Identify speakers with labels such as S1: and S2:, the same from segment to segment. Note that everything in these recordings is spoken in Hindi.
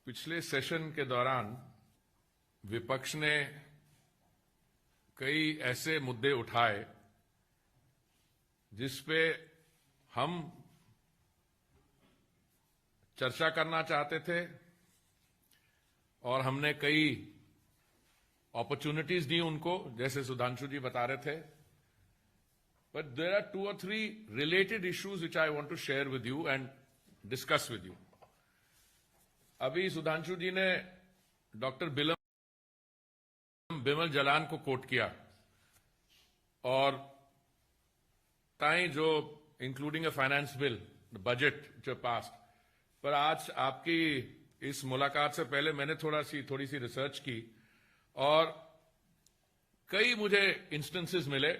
S1: पिछले सेशन के दौरान विपक्ष ने कई ऐसे मुद्दे उठाए जिस पे हम चर्चा करना चाहते थे और हमने कई अपॉर्चुनिटीज दी उनको, जैसे सुधांशु जी बता रहे थे. But there are 2 or 3 related issues which I want to share with you and discuss with you. अभी सुधांशु जी ने डॉक्टर बिमल जलान को कोट किया और ताई जो including a finance bill, budget जो पास. पर आज आपकी इस मुलाकात से पहले मैंने थोड़ी सी रिसर्च की और कई मुझे इंस्टेंसेस मिले,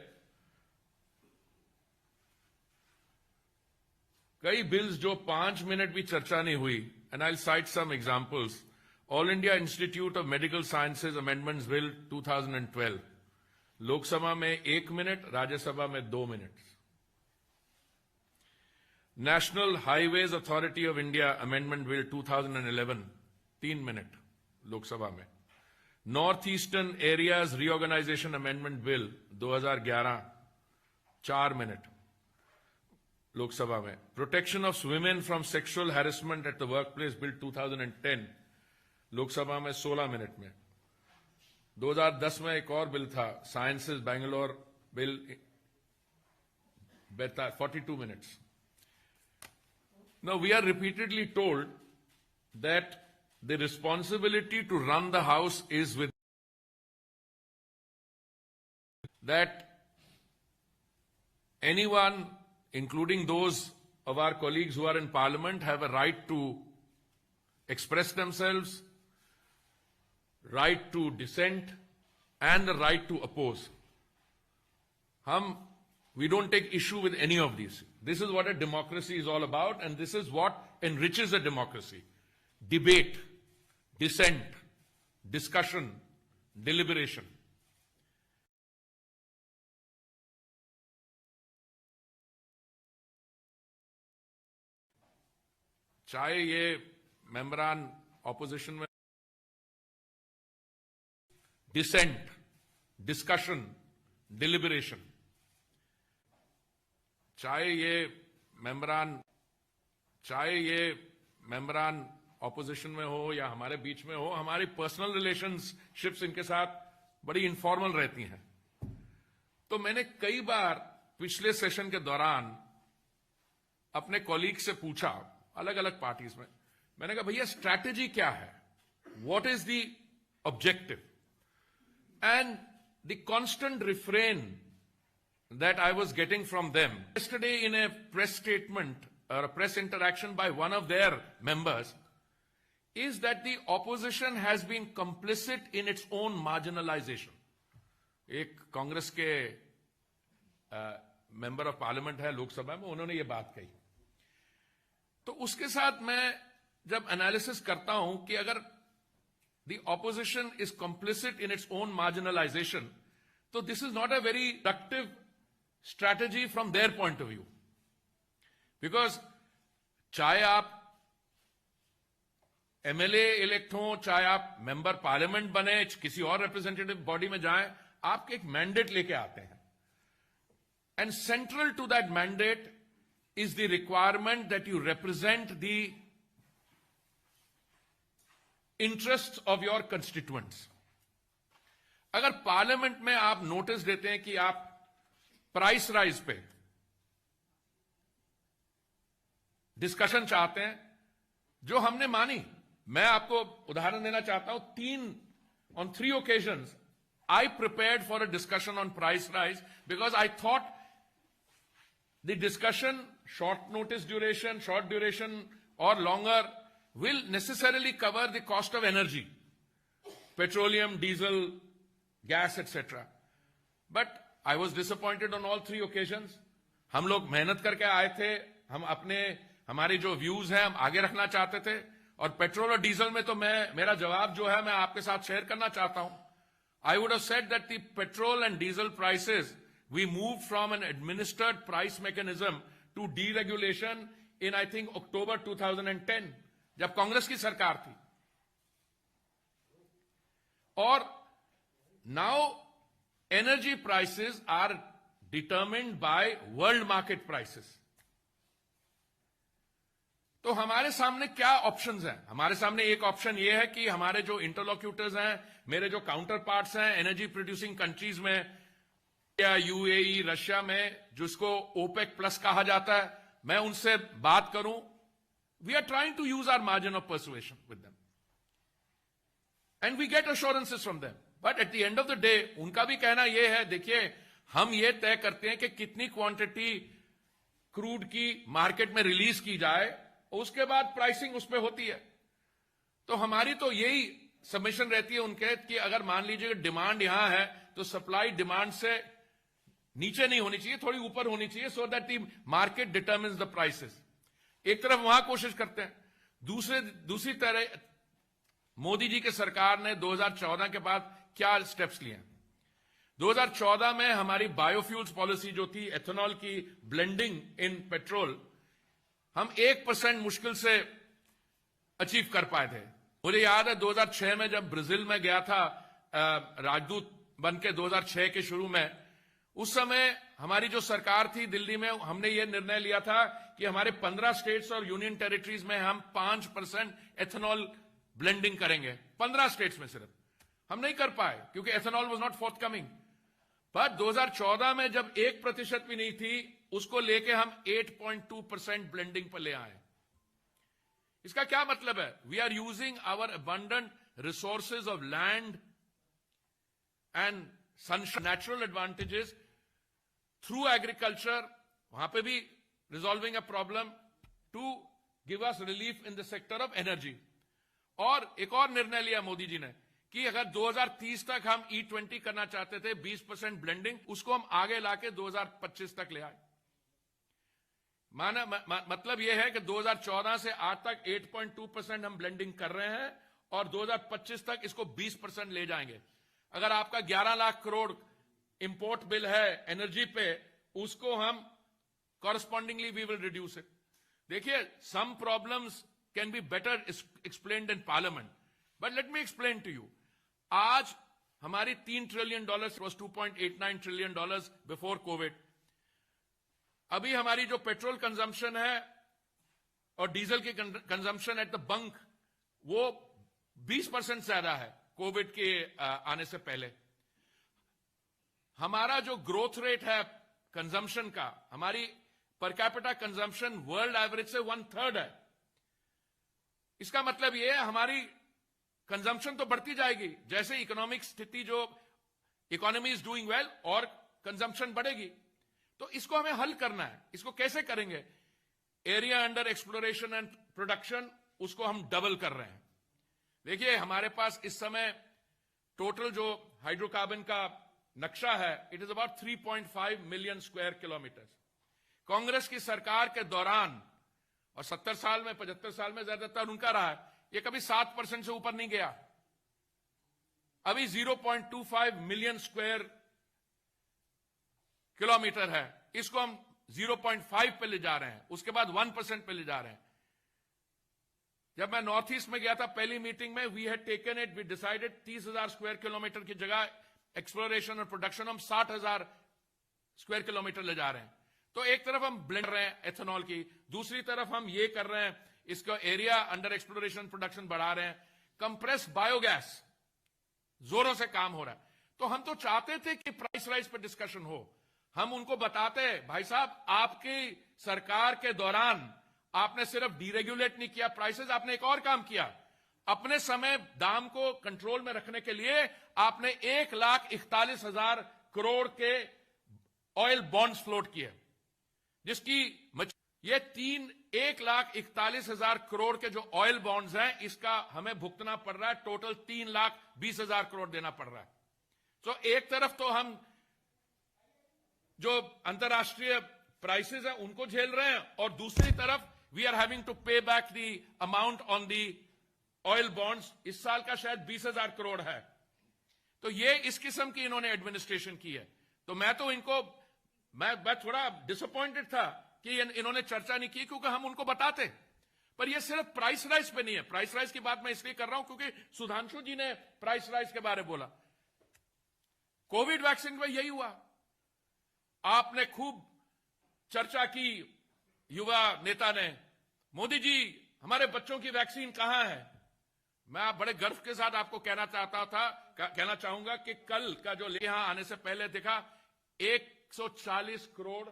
S1: कई बिल्स जो 5 मिनट भी चर्चा नहीं हुई. And I will cite some examples. All India Institute of Medical Sciences amendments bill 2012, Lok Sabha में 1 मिनट, राज्यसभा में 2 minute. National Highways Authority of India amendment bill 2011, 3 minute Lok Sabha में. North eastern areas reorganisation amendment bill 2011, 4 minute Lok Sabha में. Protection of women from sexual harassment at the workplace bill 2010, Lok Sabha में 16 मिनट में. 2010 में एक और बिल था, sciences Bangalore bill, 42 minutes. Now we are repeatedly told that the responsibility to run the house is with that anyone, including those of our colleagues who are in parliament, have a right to express themselves, right to dissent, and the right to oppose. We don't take issue with any of these. This is what a democracy is all about, and this is what enriches a democracy. Debate, dissent, discussion, deliberation. चाहे ये मेंबरान ऑपोजिशन में डिसेंट, डिस्कशन, डिलिबरेशन, चाहे ये मेंबरान ऑपोजिशन में हो या हमारे बीच में हो, हमारी पर्सनल रिलेशनशिप्स इनके साथ बड़ी इनफॉर्मल रहती हैं. तो मैंने कई बार पिछले सेशन के दौरान अपने कॉलीग से पूछा, अलग अलग पार्टीज में, मैंने कहा भैया स्ट्रैटेजी क्या है, what is the objective. And the constant refrain that I was getting from them yesterday in a press statement or a press interaction by one of their members is that the opposition has been complicit in its own marginalization. एक कांग्रेस के मेंबर ऑफ पार्लियामेंट है लोकसभा में, उन्होंने ये बात कही. तो उसके साथ मैं जब एनालिसिस करता हूं कि अगर the opposition is complicit in its own marginalization, तो this is not a very productive strategy from their point of view. Because चाहे आप एमएलए इलेक्ट हो, चाहे आप मेंबर पार्लियामेंट बने, किसी और रिप्रेजेंटेटिव बॉडी में जाएं, आप एक मैंडेट लेके आते हैं. And central to that mandate is the requirement that you represent the interests of your constituents. अगर पार्लियामेंट में आप नोटिस देते हैं कि आप प्राइस राइज पे डिस्कशन चाहते हैं, जो हमने मानी, मैं आपको उदाहरण देना चाहता हूं. on 3 occasions I prepared for a discussion on price rise because I thought the discussion, short notice duration, short duration or longer, will necessarily cover the cost of energy, petroleum, diesel, gas, etc. But I was disappointed on all 3 occasions. हम लोग मेहनत करके आए थे, हमारी जो व्यूज हैं हम आगे रखना चाहते थे, और पेट्रोल और डीजल में तो मेरा जवाब जो है मैं आपके साथ शेयर करना चाहता हूं. I would have said that the petrol and diesel prices, we moved from an administered price mechanism to deregulation in I think October 2010, जब कांग्रेस की सरकार थी. और now energy prices are determined by world market prices. तो हमारे सामने क्या ऑप्शंस हैं? हमारे सामने एक ऑप्शन यह है कि हमारे जो इंटरलॉक्यूटर्स हैं, मेरे जो काउंटर पार्ट्स हैं एनर्जी प्रोड्यूसिंग कंट्रीज में या यूएई, रशिया में, जिसको ओपेक प्लस कहा जाता है, मैं उनसे बात करूं। We are trying to use our margin of persuasion with them and we get assurances from them. But at the end of the day उनका भी कहना यह है, देखिए हम ये तय करते हैं कि कितनी क्वांटिटी क्रूड की मार्केट में रिलीज की जाए, उसके बाद प्राइसिंग उस पर होती है। तो हमारी तो यही सबमिशन रहती है उनके कि अगर मान लीजिए डिमांड यहां है तो सप्लाई डिमांड से नीचे नहीं होनी चाहिए, थोड़ी ऊपर होनी चाहिए, so that the market determines the prices. एक तरफ वहां कोशिश करते हैं, दूसरी तरह मोदी जी की सरकार ने 2014 के बाद क्या स्टेप्स लिए? 2014 में हमारी बायोफ्यूल्स पॉलिसी जो थी, एथेनॉल की ब्लेंडिंग इन पेट्रोल, हम 1% मुश्किल से अचीव कर पाए थे। मुझे याद है 2006 में जब ब्राजील में गया था राजदूत बन के 2006 के शुरू में, उस समय हमारी जो सरकार थी दिल्ली में, हमने ये निर्णय लिया था कि हमारे 15 स्टेट्स और यूनियन टेरिटरीज में हम 5% एथेनॉल ब्लेंडिंग करेंगे। 15 स्टेट्स में सिर्फ हम नहीं कर पाए क्योंकि एथेनॉल वाज नॉट फोर्थकमिंग। पर 2014 में जब 1% भी नहीं थी, उसको लेके हम 8.2% ब्लेंडिंग पर ले आए। इसका क्या मतलब है? We are using our abundant resources of land and sunshine, natural advantages through agriculture, वहां पे भी resolving a problem to give us relief in the sector of energy. और एक और निर्णय लिया मोदी जी ने कि अगर 2030 तक हम E20 करना चाहते थे 20% ब्लेंडिंग, उसको हम आगे लाके 2025 तक ले आए। मतलब यह है कि 2014 से आज तक 8.2% हम ब्लेंडिंग कर रहे हैं और 2025 तक इसको 20% ले जाएंगे। अगर आपका 11 लाख करोड़ इंपोर्ट बिल है एनर्जी पे, उसको हम correspondingly we will reduce it. देखिए, some problems can be better explained in parliament, but let me explain to you. आज हमारी $3 trillion was $2.89 trillion before Covid. अभी हमारी जो पेट्रोल कंजम्पशन है और डीजल की कंजम्पशन एट द बंक, वो 20% ज्यादा है कोविड के आने से पहले। हमारा जो ग्रोथ रेट है कंजम्पशन का, हमारी per capita consumption world average से 1/3 है। इसका मतलब यह है हमारी कंजम्पशन तो बढ़ती जाएगी, जैसे इकोनॉमिक स्थिति, जो इकोनॉमी इज डूइंग वेल और कंजम्पशन बढ़ेगी। तो इसको हमें हल करना है। इसको कैसे करेंगे? Area under exploration and production, उसको हम डबल कर रहे हैं। देखिए, हमारे पास इस समय टोटल जो हाइड्रोकार्बन का नक्शा है, it is about 3.5 million square kilometre. Congress की सरकार के दौरान, और 70 साल में 75 साल में ज्यादातर उनका रहा है, ये कभी 7% से ऊपर नहीं गया। अभी 0.25 मिलियन स्क्वायर किलोमीटर है, इसको हम 0.5 पे ले जा रहे हैं, उसके बाद 1% पे ले जा रहे हैं। जब मैं नॉर्थ ईस्ट में गया था पहली मीटिंग में, we had taken it, we decided 30,000 square kilometre की जगह एक्सप्लोरेशन और प्रोडक्शन हम 60,000 स्क्वायर किलोमीटर ले जा रहे हैं। तो एक तरफ हम ब्लेंड रहे हैं एथेनॉल की, दूसरी तरफ हम ये कर रहे हैं, इसका एरिया अंडर एक्सप्लोरेशन प्रोडक्शन बढ़ा रहे हैं। कंप्रेस बायोगैस जोरों से काम हो रहा है। तो हम तो चाहते थे कि प्राइस राइज पर डिस्कशन हो। हम उनको बताते हैं, भाई साहब, आपकी सरकार के दौरान आपने सिर्फ डीरेगुलेट नहीं किया प्राइसेस, आपने एक और काम किया। अपने समय दाम को कंट्रोल में रखने के लिए आपने 1,41,000 करोड़ के ऑयल बॉन्ड्स फ्लोट किए, जिसकी ये 1,41,000 करोड़ के जो ऑयल बॉन्ड्स हैं, इसका हमें भुगतना पड़ रहा है, टोटल 3,20,000 करोड़ देना पड़ रहा है। तो एक तरफ तो हम जो अंतर्राष्ट्रीय प्राइसेस हैं उनको झेल रहे हैं, और दूसरी तरफ वी आर हैविंग टू पे back the amount on the oil bonds. इस साल का शायद 20,000 करोड़ है। तो ये इस किस्म की इन्होंने एडमिनिस्ट्रेशन की है। तो मैं तो इनको मैं थोड़ा डिसअपॉइंटेड था कि इन्होंने चर्चा नहीं की, क्योंकि हम उनको बताते। पर यह सिर्फ प्राइस राइज पे नहीं है। प्राइस राइज की बात मैं इसलिए कर रहा हूं क्योंकि सुधांशु जी ने प्राइस राइज के बारे में बोला। कोविड वैक्सीन में यही हुआ। आपने खूब चर्चा की, युवा नेता ने, मोदी जी हमारे बच्चों की वैक्सीन कहां है। मैं बड़े गर्व के साथ आपको कहना चाहूंगा कि कल का जो यहां आने से पहले देखा 140 करोड़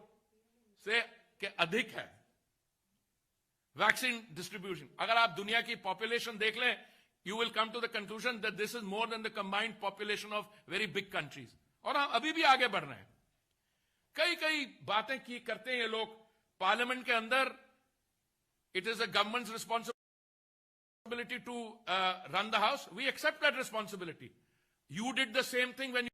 S1: से के अधिक है वैक्सीन डिस्ट्रीब्यूशन। अगर आप दुनिया की पॉपुलेशन देख लें, you will come to the conclusion that this is more than the combined population of very big countries. और हम अभी भी आगे बढ़ रहे हैं। कई बातें करते हैं ये लोग पार्लियामेंट के अंदर। It is a government's responsibility to run the house. We accept that responsibility. You did the same thing when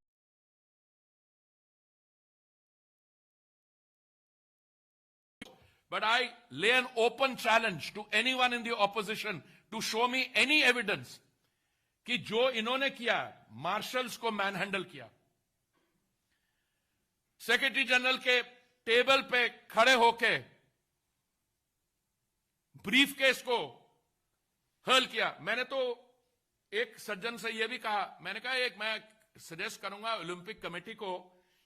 S1: But I lay an open challenge to anyone in the opposition to show me any evidence कि जो इन्होंने किया, मार्शल्स को मैनहैंडल किया, सेक्रेटरी जनरल के टेबल पे खड़े होके ब्रीफ केस को हल किया। मैंने तो एक सज्जन से यह भी कहा, मैंने कहा मैं सजेस्ट करूंगा ओलंपिक कमेटी को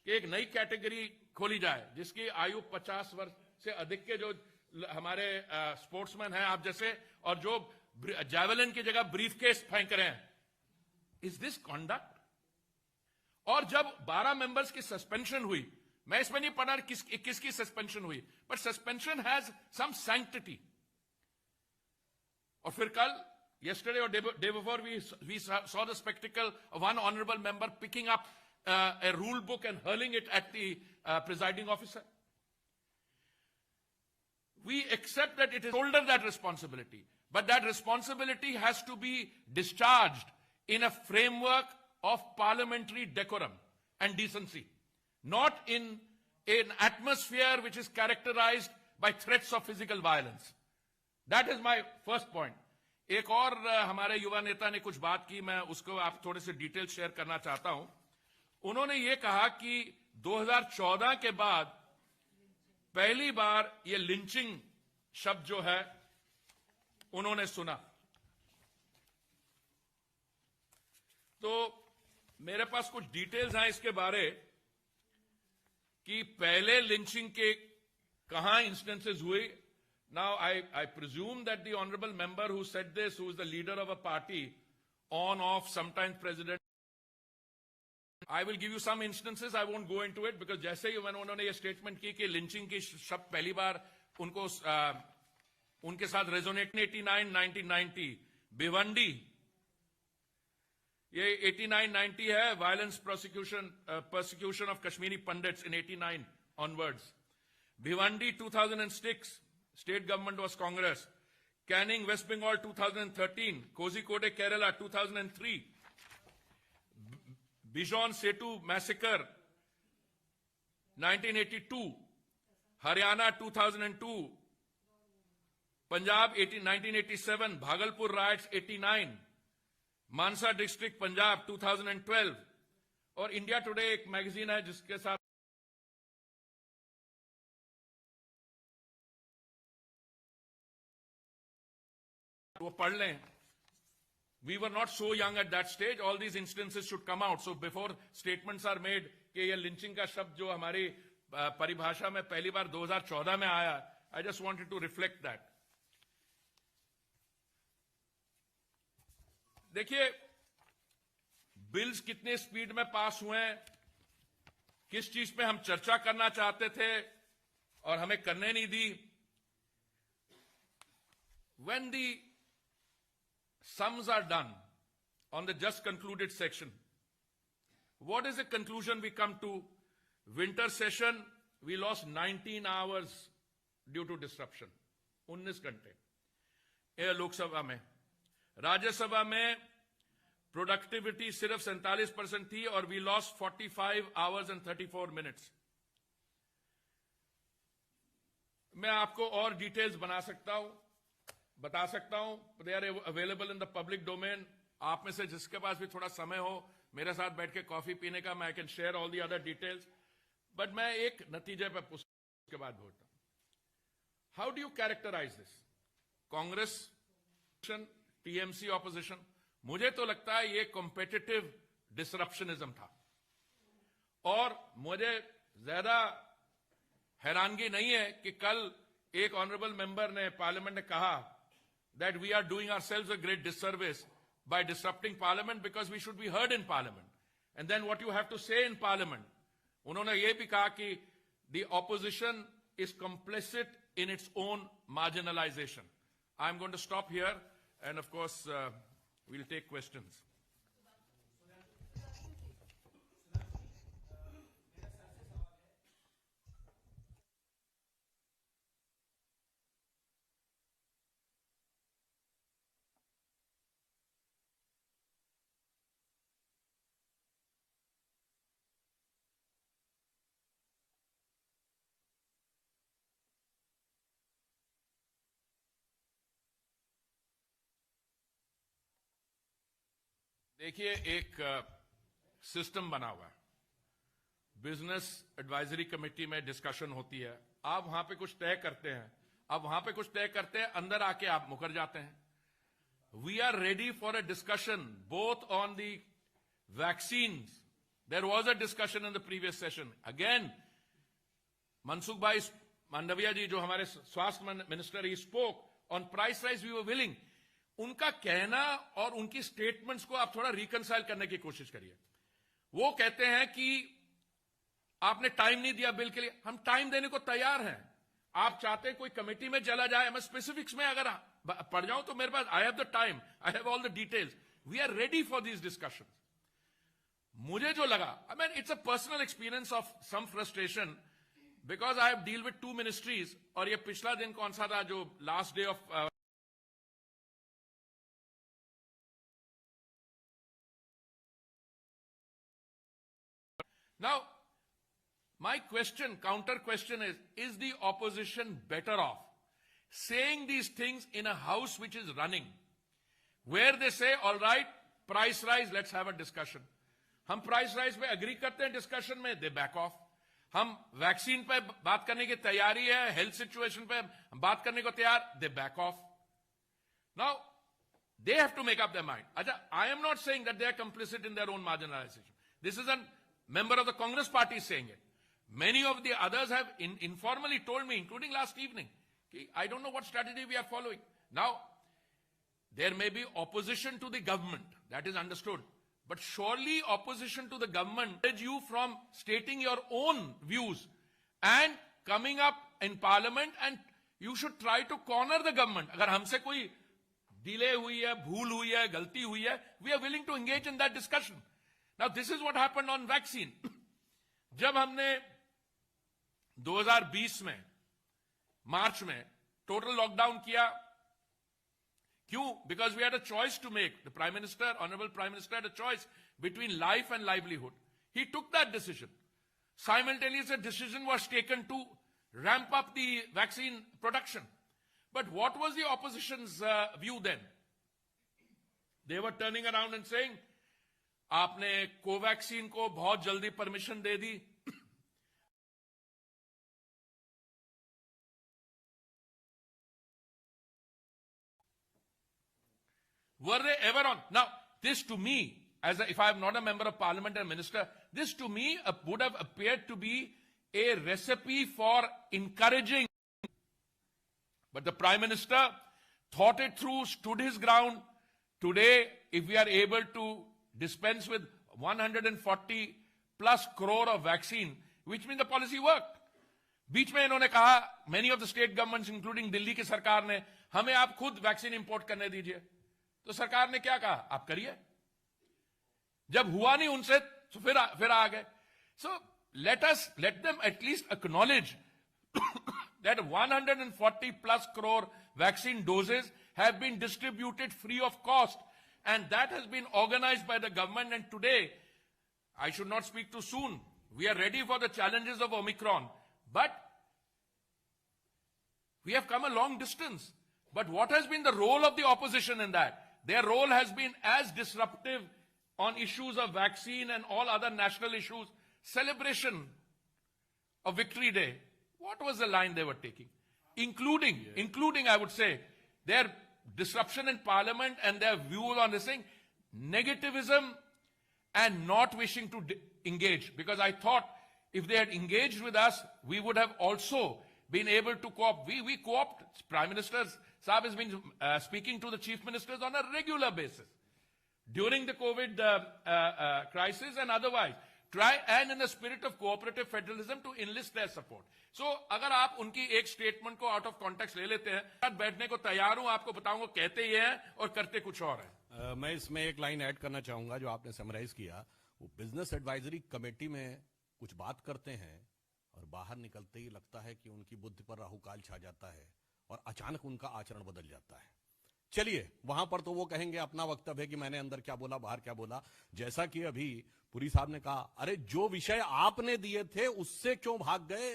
S1: कि एक नई कैटेगरी खोली जाए जिसकी आयु 50 वर्ष से अधिक के जो हमारे स्पोर्ट्समैन हैं आप जैसे, और जो जैवलिन की जगह ब्रीफ केस फेंक रहे हैं। Is this conduct? और जब 12 मेंबर्स की सस्पेंशन हुई, मैं इसमें नहीं पढ़ा किसकी सस्पेंशन हुई, but suspension has some sanctity. और फिर कल yesterday or day before we saw the spectacle of one honorable member picking up a rule book and hurling it at the presiding officer. We accept that it is shoulder that responsibility, but that responsibility has to be discharged in a framework of parliamentary decorum and decency, not in an atmosphere which is characterized by threats of physical violence. That is my first point. एक और हमारे युवा नेता ने कुछ बात की, मैं उसको आप थोड़े से डिटेल शेयर करना चाहता हूं। उन्होंने ये कहा कि 2014 के बाद पहली बार ये लिंचिंग शब्द जो है उन्होंने सुना। तो मेरे पास कुछ डिटेल्स हैं इसके बारे कि पहले लिंचिंग के कहां इंस्टेंसेस हुए। Now, I presume that the honorable member who said this, who is the leader of a party, on, off, sometimes president, I will give you some instances, I won't go into it, because जैसे ही उन्होंने ये स्टेटमेंट की कि लिंचिंग की शब्द पहली बार उनके साथ रेजोनेट 89, 1990, भिवंडी, ये 89-90 है, violence persecution of Kashmiri Pandits in 89 onwards. Bhiwandi 2006, state government was Congress. Canning, West Bengal 2013. Kozhikode, Kerala 2003. Bijon Setu massacre 1982. Haryana 2002. Punjab 1987. Bhagalpur riots 89. Mansa district Punjab 2012. और इंडिया टुडे एक मैगजीन है जिसके साथ वो पढ़ लें। We were not so young at that stage. All these instances should come out. So before statements are made कि ये लिंचिंग का शब्द जो हमारी परिभाषा में पहली बार 2014 में आया, I just wanted to reflect that. देखिए बिल्स कितने स्पीड में पास हुए हैं, किस चीज पे हम चर्चा करना चाहते थे और हमें करने नहीं दी। When the sums are done on the just concluded section, what is the conclusion we come to? Winter session, we lost 19 hours due to disruption, 19 घंटे ये लोकसभा में। राज्यसभा में प्रोडक्टिविटी सिर्फ 47% थी और we lost 45 hours and 34 minutes। मैं आपको और डिटेल्स बता सकता हूं, they are available in the public domain. आप में से जिसके पास भी थोड़ा समय हो मेरे साथ बैठ के कॉफी पीने का, मैं I can share all the other details. But मैं एक नतीजे पर उसके बाद बोलता हूं। How do you characterise this? Congress, TMC opposition, मुझे तो लगता है ये कॉम्पिटिटिव डिसरप्शनिज्म था। और मुझे ज्यादा हैरानगी नहीं है कि कल एक ऑनरेबल मेंबर ने पार्लियामेंट ने कहा that we are doing ourselves a great disservice by disrupting parliament because we should be heard in parliament. And then what you have to say in parliament. उन्होंने ये भी कहा कि the opposition is complicit in its own marginalization. I'm going to stop here and of course we'll take questions. देखिए, एक सिस्टम बना हुआ है, बिजनेस एडवाइजरी कमेटी में डिस्कशन होती है, आप वहां पे कुछ तय करते हैं, अब वहां पे कुछ तय करते हैं, अंदर आके आप मुकर जाते हैं। We are ready for a discussion both on the vaccines. There was a discussion in the previous session. Again Mansukh bhai Mandaviya ji, जो हमारे स्वास्थ्य minister, he spoke on price rise. We were willing. उनका कहना और उनकी स्टेटमेंट्स को आप थोड़ा रिकंसाइल करने की कोशिश करिए। वो कहते हैं कि आपने टाइम नहीं दिया बिल के लिए। हम टाइम देने को तैयार हैं। आप चाहते हैं कोई कमेटी में चला जाए, मैं स्पेसिफिक्स में अगर पढ़ जाऊं तो मेरे पास I have the time, I have all the details. We are ready for these discussion. मुझे जो लगा, I mean it's a personal experience of some frustration because I have deal with 2 ministries. और ये पिछला दिन कौन सा था, जो last day of Now, my question, counter question is the opposition better off saying these things in a house which is running, where they say, all right, price rise, let's have a discussion. हम price rise पे agree करते हैं discussion में, they back off. हम वैक्सीन पे बात करने की तैयारी है, हेल्थ सिचुएशन पे बात करने को तैयार, they back off. Now, they have to make up their mind. अच्छा, I am not saying that they are complicit in their own marginalization. This is a member of the Congress party saying it. Many of the others have informally told me, including last evening, I don't know what strategy we are following. Now, there may be opposition to the government, that is understood. But surely opposition to the government prevents you from stating your own views and coming up in parliament, and you should try to corner the government. अगर हमसे कोई delay हुई है, भूल हुई है, गलती हुई है, we are willing to engage in that discussion. Now this is what happened on vaccine. जब हमने 2020 में मार्च में टोटल लॉकडाउन किया, क्यों? Because we had a choice to make. The Prime Minister, Honorable Prime Minister, had a choice between life and livelihood. He took that decision. Simultaneously, a decision was taken to ramp up the vaccine production. But what was the opposition's view then? They were turning around and saying, आपने कोवैक्सीन को बहुत जल्दी permission they the, were they ever on? Now, this to me, if I am not a member of parliament and minister, this to me would have appeared to be a recipe for encouraging. But the Prime Minister thought it through, stood his ground. Today, if we are able to dispense with 140 plus crore of vaccine, which means the policy worked. बीच में इन्होंने कहा, many of the state governments, including Delhi की सरकार ने, हमें आप खुद वैक्सीन इंपोर्ट करने दीजिए। तो सरकार ने क्या कहा? आप करिए। जब हुआ नहीं उनसे, तो फिर आ गए। So let them at least acknowledge that 140 plus crore vaccine doses have been distributed free of cost, and that has been organized by the government. And today, I should not speak too soon, we are ready for the challenges of Omicron, but we have come a long distance. But what has been the role of the opposition in that? Their role has been as disruptive on issues of vaccine and all other national issues. Celebration of Victory Day. What was the line they were taking? Including, I would say, their disruption in parliament and their views on this thing, negativism and not wishing to engage. Because I thought if they had engaged with us, we would have also been able to co-opt. We co-opt. Prime Minister Saab has been speaking to the chief ministers on a regular basis during the COVID crisis and otherwise. Try and in the spirit of cooperative federalism to enlist their support. So, अगर आप उनकी एक स्टेटमेंट को आउट ऑफ कॉन्टेक्स्ट ले लेते हैं, साथ बैठने को तैयार हूं, आपको बताऊंगा कहते ये हैं और करते कुछ और है।
S2: मैं इसमें एक लाइन ऐड करना चाहूंगा जो आपने समराइज किया। वो बिजनेस एडवाइजरी कमेटी में कुछ बात करते हैं और बाहर निकलते ही लगता है कि उनकी बुद्धि पर राहुकाल छा जाता है और अचानक उनका आचरण बदल जाता है। चलिए, वहां पर तो वो कहेंगे अपना वक्तव्य है कि मैंने अंदर क्या बोला, बाहर क्या बोला। जैसा कि अभी पुरी साहब ने कहा, अरे जो विषय आपने दिए थे उससे क्यों भाग गए?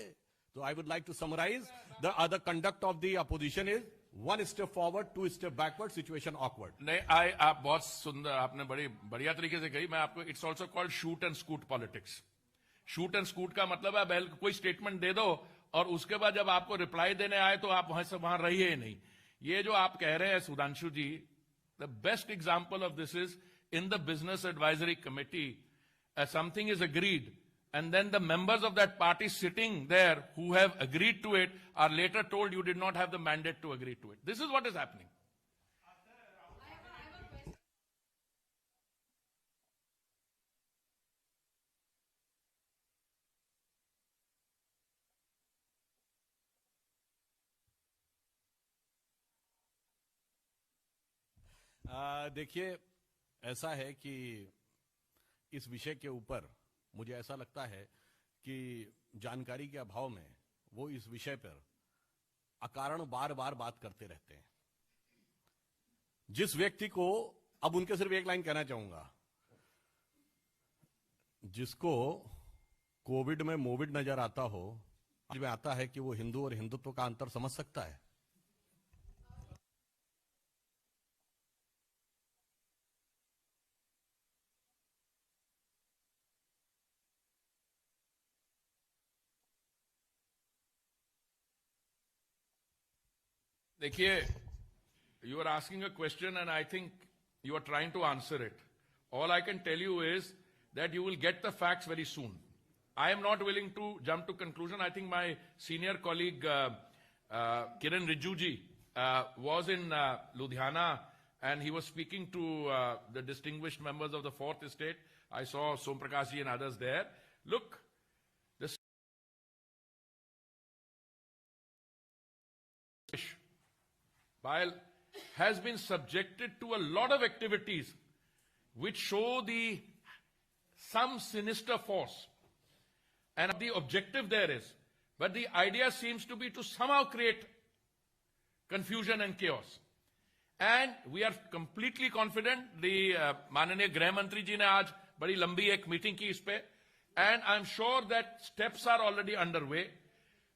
S2: तो I would like to summarise the conduct of the opposition is 1 step forward, 2 step backward, situation awkward.
S1: नहीं, आप बहुत सुंदर, आपने बड़ी बढ़िया तरीके से कही। मैं आपको, it's also called shoot and scoot politics. Shoot and scoot का मतलब है कोई स्टेटमेंट दे दो और उसके बाद जब आपको रिप्लाई देने आए तो आप वहां से वहां रहिए नहीं। ये जो आप कह रहे हैं Sudhanshu ji, the best example of this is in the business advisory committee, something is agreed and then the members of that party sitting there who have agreed to it are later told you did not have the mandate to agree to it. This is what is happening.
S2: देखिए, ऐसा है कि इस विषय के ऊपर मुझे ऐसा लगता है कि जानकारी के अभाव में वो इस विषय पर अकारण बार बार बात करते रहते हैं। जिस व्यक्ति को, अब उनके सिर्फ एक लाइन कहना चाहूंगा, जिसको कोविड में मोविड नजर आता हो, में आता है कि वो हिंदू और हिंदुत्व का अंतर समझ सकता है।
S1: देखिए, you are asking a question and I think you are trying to answer it. All I can tell you is that you will get the facts very soon. I am not willing to jump to conclusion. I think my senior colleague Kiran Rijiju ji was in Ludhiana and he was speaking to the distinguished members of the Fourth Estate. I saw Som Prakash ji and others there. Look, this while has been subjected to a lot of activities which show some sinister force. And the objective there is, but the idea seems to be to somehow create confusion and chaos. And we are completely confident, the माननीय गृह मंत्री जी ने आज बड़ी लंबी एक मीटिंग की इस पे, and I'm sure that steps are already underway.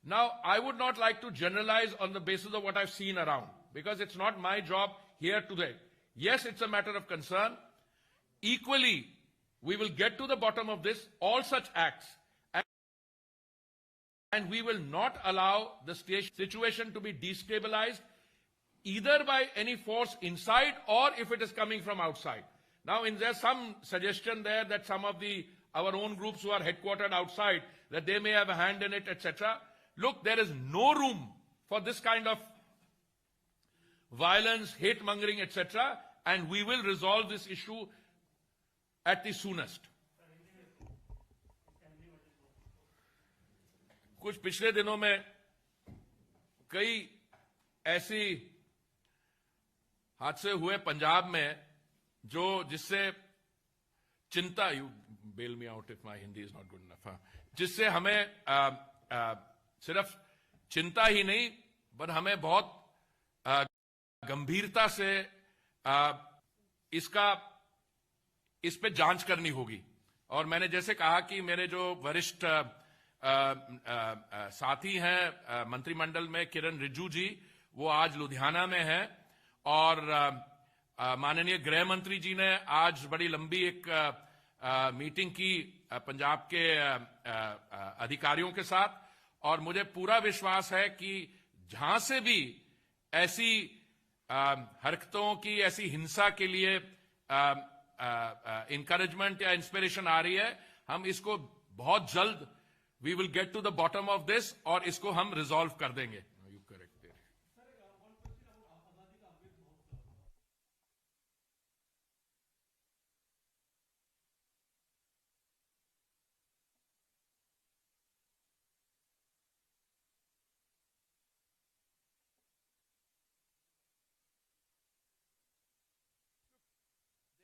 S1: Now, I would not like to generalize on the basis of what I've seen around, because it's not my job here today. Yes, it's a matter of concern. Equally, we will get to the bottom of this, all such acts, and we will not allow the situation to be destabilized either by any force inside or if it is coming from outside. Now, there's some suggestion there that some of our own groups who are headquartered outside, that they may have a hand in it, etc. Look, there is no room for this kind of violence, hate-mongering, etc. And we will resolve this issue at the soonest. कुछ पिछले दिनों में कई ऐसी हादसे हुए पंजाब में जो जिससे चिंता, you bail me out if my Hindi is not good enough, जिससे हमें सिर्फ चिंता ही नहीं पर हमें बहुत गंभीरता से इस पे जांच करनी होगी। और मैंने जैसे कहा कि मेरे जो वरिष्ठ साथी हैं मंत्रिमंडल में, किरण रिजिजू जी, वो आज लुधियाना में हैं और माननीय गृह मंत्री जी ने आज बड़ी लंबी एक मीटिंग की पंजाब के अधिकारियों के साथ। और मुझे पूरा विश्वास है कि जहां से भी ऐसी हरकतों की ऐसी हिंसा के लिए इंकरेजमेंट या इंस्पिरेशन आ रही है, हम इसको बहुत जल्द we will get to the bottom of this और इसको हम रिजॉल्व कर देंगे। You correct.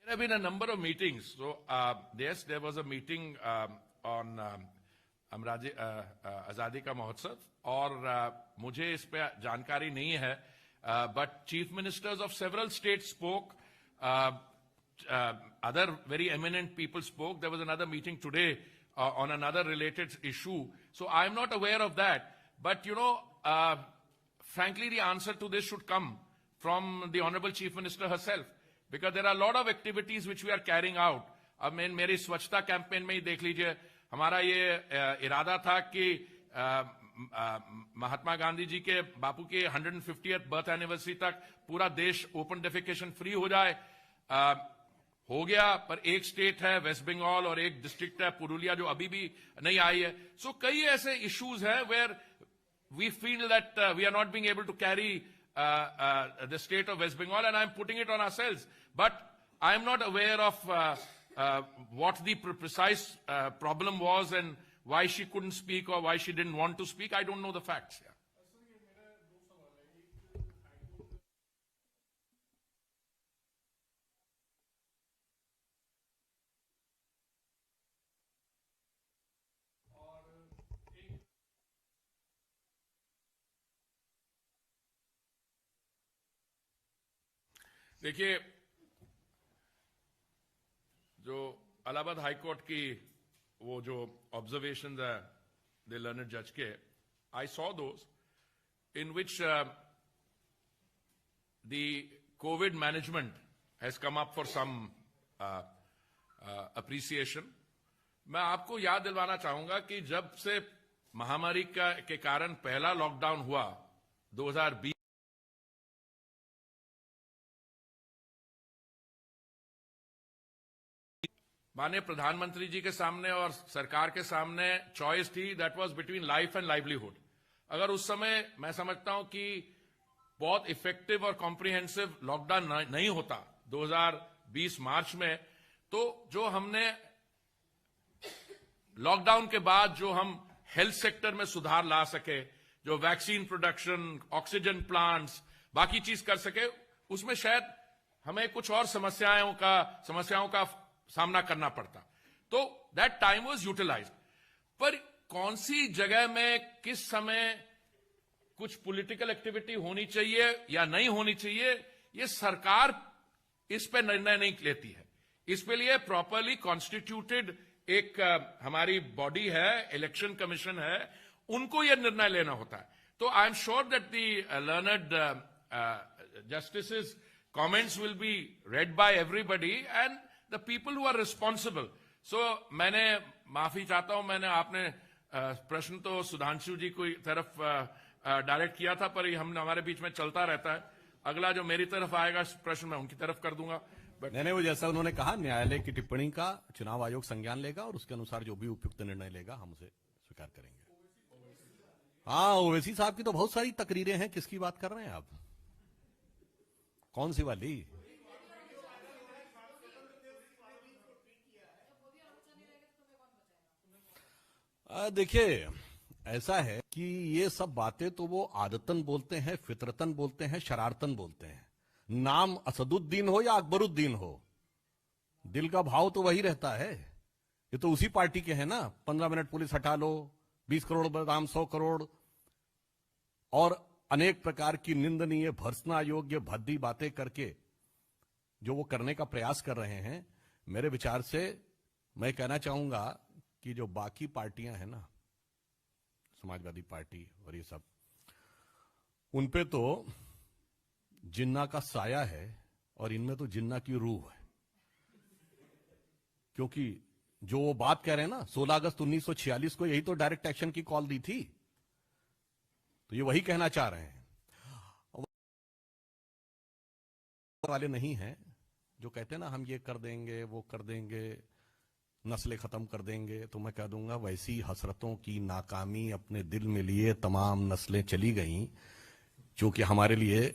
S1: There have been a number of meetings. So, yes, there was a meeting on Azadi Ka Mahotsav, और मुझे इस पे जानकारी नहीं है, but chief ministers of several states spoke, other very eminent people spoke. There was another meeting today on another related issue. So I am not aware of that. But, frankly, the answer to this should come from the Honorable Chief Minister herself. Because there are a lot of activities which we are carrying out. अब मेरी स्वच्छता कैंपेन में ही देख लीजिए, हमारा ये इरादा था कि महात्मा गांधी जी के बापू के 150th बर्थ एनिवर्सरी तक पूरा देश ओपन डेफिकेशन फ्री हो जाए। हो गया, पर एक स्टेट है वेस्ट बंगाल और एक डिस्ट्रिक्ट है पुरुलिया जो अभी भी नहीं आई है। सो कई ऐसे इश्यूज हैं where we feel that we are not being able to carry the state of West Bengal, and I'm putting it on ourselves. But I'm not aware of what the precise problem was and why she couldn't speak or why she didn't want to speak. I don't know the facts. Yeah. देखिए, जो इलाहाबाद हाई कोर्ट की वो जो ऑब्जर्वेशंस है द लर्नड जज के, I saw those in which the Covid management has come up for some appreciation. मैं आपको याद दिलवाना चाहूंगा कि जब से महामारी के कारण पहला लॉकडाउन हुआ 2020, माननीय प्रधानमंत्री जी के सामने और सरकार के सामने चॉइस थी, that was between life and livelihood. अगर उस समय मैं समझता हूं कि बहुत इफेक्टिव और कॉम्प्रिहेंसिव लॉकडाउन नहीं होता 2020 मार्च में, तो जो हमने लॉकडाउन के बाद जो हम हेल्थ सेक्टर में सुधार ला सके, जो वैक्सीन प्रोडक्शन, ऑक्सीजन प्लांट्स, बाकी चीज कर सके, उसमें शायद हमें कुछ और समस्याओं का सामना करना पड़ता। तो दैट टाइम वाज यूटिलाइज्ड। पर कौन सी जगह में किस समय कुछ पॉलिटिकल एक्टिविटी होनी चाहिए या नहीं होनी चाहिए, ये सरकार इस पे निर्णय नहीं लेती है। इस पे लिए प्रॉपरली कॉन्स्टिट्यूटेड एक हमारी बॉडी है, इलेक्शन कमीशन है, उनको यह निर्णय लेना होता है। तो I am sure that the learned justices comments will be read by everybody and the people who are responsible. So, मैंने माफी चाहता हूं, मैंने आपने प्रश्न तो सुधांशु जी की तरफ डायरेक्ट किया था, पर हमारे बीच में चलता रहता है। अगला जो मेरी तरफ आएगा प्रश्न मैं उनकी तरफ कर दूंगा।
S2: नहीं, वो जैसा उन्होंने कहा, न्यायालय की टिप्पणी का चुनाव आयोग संज्ञान लेगा और उसके अनुसार जो भी उपयुक्त निर्णय लेगा हम उसे स्वीकार करेंगे। हाँ, ओवैसी साहब की तो बहुत सारी तकरीरें हैं, किसकी बात कर रहे हैं आप? कौन सी वाली? देखिए, ऐसा है कि ये सब बातें तो वो आदतन बोलते हैं, फितरतन बोलते हैं, शरारतन बोलते हैं। नाम असदुद्दीन हो या अकबरुद्दीन हो, दिल का भाव तो वही रहता है। ये तो उसी पार्टी के हैं ना। 15 मिनट पुलिस हटा लो, 20 करोड़ बदाम, 100 करोड़ और अनेक प्रकार की निंदनीय, भर्त्सना योग्य, भद्दी बातें करके जो वो करने का प्रयास कर रहे हैं, मेरे विचार से मैं कहना चाहूंगा कि जो बाकी पार्टियां हैं ना, समाजवादी पार्टी और ये सब, उनपे तो जिन्ना का साया है और इनमें तो जिन्ना की रूह है। क्योंकि जो वो बात कह रहे हैं ना, 16 अगस्त 1946 को यही तो डायरेक्ट एक्शन की कॉल दी थी, तो ये वही कहना चाह रहे हैं। वाले नहीं हैं जो कहते हैं ना हम ये कर देंगे वो कर देंगे, नस्लें खत्म कर देंगे। तो मैं कह दूंगा वैसी हसरतों की नाकामी अपने दिल में लिए तमाम नस्लें चली गईं, क्योंकि हमारे लिए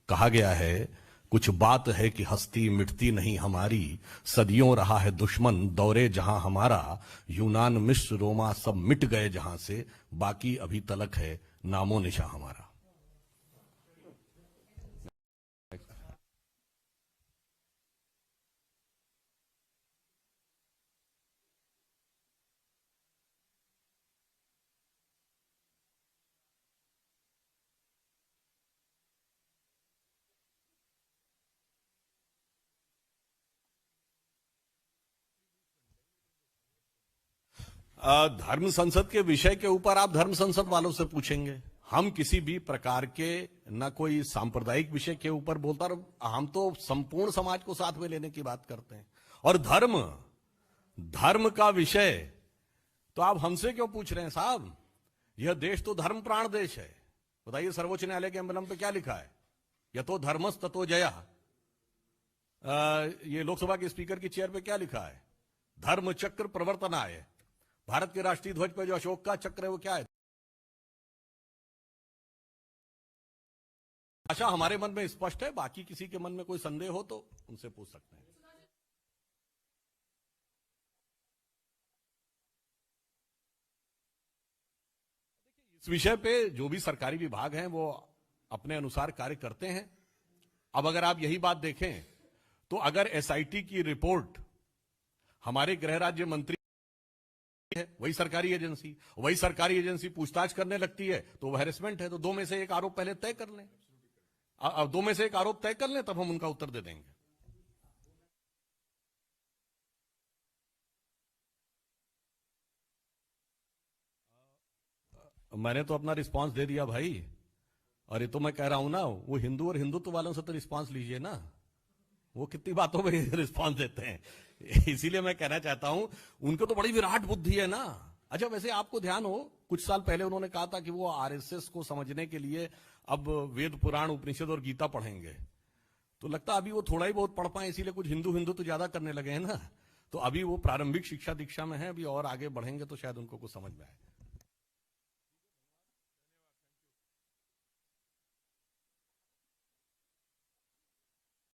S2: कहा गया है कुछ बात है कि हस्ती मिटती नहीं हमारी, सदियों रहा है दुश्मन दौरे जहां हमारा, यूनान मिस्र रोमा सब मिट गए जहां से, बाकी अभी तलक है नामो निशा हमारा। धर्म संसद के विषय के ऊपर आप धर्म संसद वालों से पूछेंगे। हम किसी भी प्रकार के न कोई सांप्रदायिक विषय के ऊपर बोलता, और हम तो संपूर्ण समाज को साथ में लेने की बात करते हैं। और धर्म का विषय तो आप हमसे क्यों पूछ रहे हैं साहब? यह देश तो धर्म प्राण देश है। बताइए सर्वोच्च न्यायालय के एम्बलम पे क्या लिखा है? यतो धर्मस ततो जया। ये लोकसभा के स्पीकर की चेयर पे क्या लिखा है? धर्म चक्र प्रवर्तनाय। भारत के राष्ट्रीय ध्वज पर जो अशोक का चक्र है वो क्या है? आशा हमारे मन में स्पष्ट है, बाकी किसी के मन में कोई संदेह हो तो उनसे पूछ सकते हैं। इस विषय पे जो भी सरकारी विभाग हैं वो अपने अनुसार कार्य करते हैं। अब अगर आप यही बात देखें तो अगर एसआईटी की रिपोर्ट हमारे गृह राज्य मंत्री है, वही सरकारी एजेंसी पूछताछ करने लगती है तो वह हैरेसमेंट है। तो दो में से एक आरोप पहले तय कर लें। अब दो में से एक आरोप तय कर लें, तब हम उनका उत्तर दे देंगे। मैंने तो अपना रिस्पांस दे दिया भाई। और ये तो मैं कह रहा हूं ना, वो हिंदू और हिंदुत्व वालों से तो रिस्पांस लीजिए ना, वो कितनी बातों में रिस्पांस देते हैं। इसीलिए मैं कहना चाहता हूं उनको तो बड़ी विराट बुद्धि है ना। अच्छा, वैसे आपको ध्यान हो कुछ साल पहले उन्होंने कहा था कि वो आरएसएस को समझने के लिए अब वेद पुराण उपनिषद और गीता पढ़ेंगे। तो लगता अभी वो थोड़ा ही बहुत पढ़ पाए, इसीलिए कुछ हिंदू तो ज्यादा करने लगे हैं ना। तो अभी वो प्रारंभिक शिक्षा दीक्षा में है, अभी और आगे बढ़ेंगे तो शायद उनको कुछ समझ में आए।